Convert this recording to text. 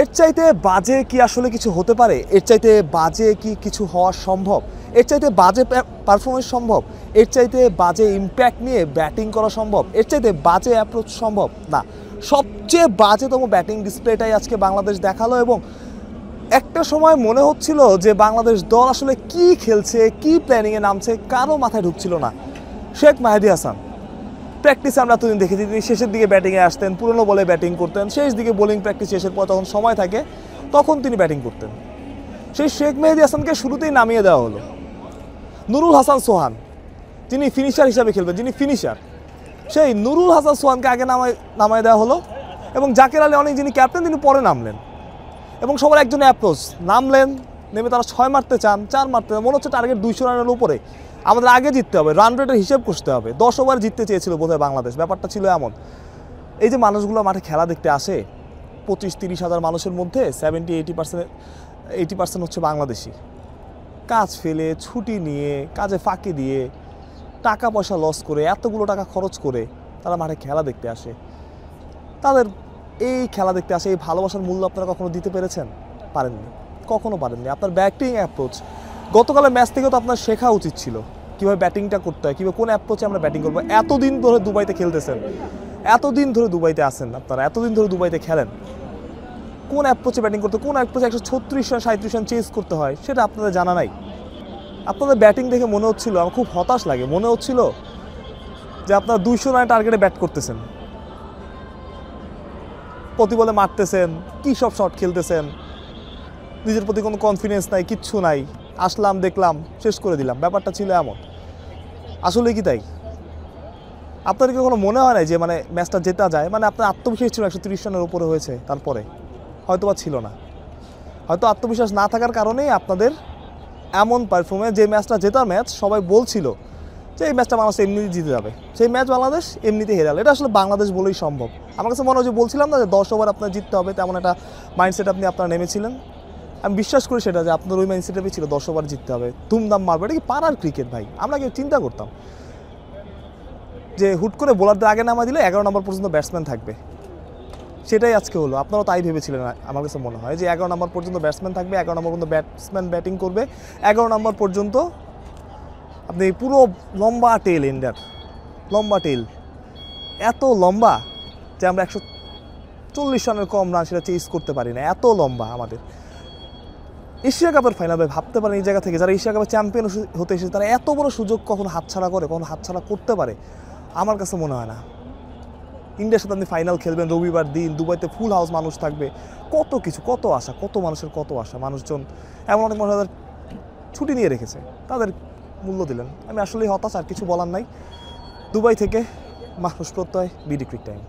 এর চাইতে বাজে কি আসলে কিছু হতে পারে? এর চাইতে বাজে কি কিছু হওয়া সম্ভব? এর চাইতে বাজে পারফরমেন্স সম্ভব? এর চাইতে বাজে ইম্প্যাক্ট নিয়ে ব্যাটিং করা সম্ভব? এর চাইতে বাজে অ্যাপ্রোচ সম্ভব না। সবচেয়ে বাজেতম ব্যাটিং ডিসপ্লেটাই আজকে বাংলাদেশ দেখালো এবং একটা সময় মনে হচ্ছিল যে বাংলাদেশ দল আসলে কি খেলছে, কি প্ল্যানিংয়ে নামছে, কারো মাথায় ঢুকছিল না। শেখ মেহেদী হাসান প্র্যাকটিসে আমরা এতদিন দেখেছি তিনি শেষের দিকে ব্যাটিংয়ে আসতেন, পুরনো বলে ব্যাটিং করতেন, শেষ দিকে বোলিং প্র্যাকটিস শেষের পর তখন সময় থাকে তখন তিনি ব্যাটিং করতেন। সেই শেখ মেহেদী হাসানকে শুরুতেই নামিয়ে দেওয়া হলো। নুরুল হাসান সোহান যিনি ফিনিশার হিসাবে খেলবেন, যিনি ফিনিশার, সেই নুরুল হাসান সোহানকে আগে নামায় দেওয়া হলো এবং জাকের আলী অনেক যিনি ক্যাপ্টেন তিনি পরে নামলেন এবং সবার একজনের অ্যাপ্রোচ নামলেন, নেমে তারা 6 মারতে চান, 4 মারতে চান, মনে হচ্ছে টার্গেট 200 রানের উপরে, আমাদের আগে জিততে হবে, রান রেটের হিসেব করতে হবে। 10 ওভার জিততে চেয়েছিল বোধহয় বাংলাদেশ, ব্যাপারটা ছিল এমন। এই যে মানুষগুলো মাঠে খেলা দেখতে আসে 25-30 হাজার মানুষের মধ্যে 70-80% হচ্ছে বাংলাদেশি। কাজ ফেলে, ছুটি নিয়ে, কাজে ফাঁকি দিয়ে, টাকা পয়সা লস করে, এতগুলো টাকা খরচ করে তারা মাঠে খেলা দেখতে আসে। তাদের এই খেলা দেখতে আসে এই ভালোবাসার মূল্য আপনারা কখনো দিতে পেরেছেন? পারেননি, কখনো পারেননি। আপনার ব্যাটিং অ্যাপ্রোচ গতকালের ম্যাচ থেকেও তো আপনার শেখা উচিত ছিল কীভাবে ব্যাটিংটা করতে হয়, কীভাবে কোন অ্যাপ্রোচে আমরা ব্যাটিং করবো। এতদিন ধরে দুবাইতে খেলতেছেন, এতদিন ধরে দুবাইতে আসেন আপনারা, এতদিন ধরে দুবাইতে খেলেন, কোন অ্যাপ্রোচে ব্যাটিং করতে, কোন অ্যাপ্রোচে 136 রান 37 রান চেস করতে হয় সেটা আপনাদের জানা নাই। আপনাদের ব্যাটিং দেখে মনে হচ্ছিল, আমার খুব হতাশ লাগে, মনে হচ্ছিল যে আপনারা 200 রানের টার্গেটে ব্যাট করতেছেন, প্রতি বলে মারতেছেন, কী সব শট খেলতেছেন, নিজের প্রতি কোনো কনফিডেন্স নাই, কিচ্ছু নাই, আসলাম দেখলাম শেষ করে দিলাম, ব্যাপারটা ছিল এমন। আসলে কি তাই? আপনাদের কখনো মনে হয় না যে মানে ম্যাচটা জেতা যায়? মানে আপনার আত্মবিশ্বাস ছিল 130 রানের উপরে হয়েছে, তারপরে হয়তো বা ছিল না, হয়তো আত্মবিশ্বাস না থাকার কারণেই আপনাদের এমন পারফরমেন্স। যে ম্যাচটা জেতার ম্যাচ সবাই বলছিল যে এই ম্যাচটা বাংলাদেশ এমনিতেই জিতে যাবে, সেই ম্যাচ বাংলাদেশ এমনিতেই হেরে গেল। এটা আসলে বাংলাদেশ বলেই সম্ভব। আমার কাছে মনে হয় যে বলছিলাম না যে 10 ওভার আপনার জিততে হবে, তেমন একটা মাইন্ডসেট আপনারা নেমেছিলেন। আমি বিশ্বাস করি সেটা যে আপনার ওই মাইন্ডসেটই ছিল 10 ওভার জিততে হবে, ধুমধাম মারবে। এটা কি পাড়ার ক্রিকেট ভাই? আমরা কি চিন্তা করতাম যে হুট করে বোলারদের আগে নামা দিলে 11 নম্বর পর্যন্ত ব্যাটসম্যান থাকবে? সেটাই আজকে হলো। আপনারাও তাই ভেবেছিলেন আমার কাছে মনে হয় যে 11 নম্বর পর্যন্ত ব্যাটসম্যান থাকবে, 11 নম্বর পর্যন্ত ব্যাটসম্যান ব্যাটিং করবে, 11 নম্বর পর্যন্ত আপনি পুরো লম্বা টেল, ইন্ডিয়ার লম্বা টেল, এত লম্বা যে আমরা 140 রানের কম রান সেটা চেস করতে পারি না, এত লম্বা আমাদের। এশিয়া কাপের ফাইনাল ভাই, ভাবতে পারেন এই জায়গা থেকে যারা এশিয়া কাপের চ্যাম্পিয়ন হতে এসেছে তারা এত বড় সুযোগ কখনো হাতছাড়া করে, কখনো হাতছাড়া করতে পারে? আমার কাছে মনে হয় না। ইন্ডিয়ার সাথে আপনি ফাইনাল খেলবেন রবিবার দিন, দুবাইতে ফুল হাউস মানুষ থাকবে, কত কিছু, কত আশা, কত মানুষের কত আশা। মানুষজন এমন অনেক মানুষ ছুটি নিয়ে রেখেছে, তাদের মূল্য দিলেন। আমি আসলেই হতাশ, আর কিছু বলার নাই। দুবাই থেকে মাহফুজ প্রত্যয়, বিডি ক্রিক টাইম।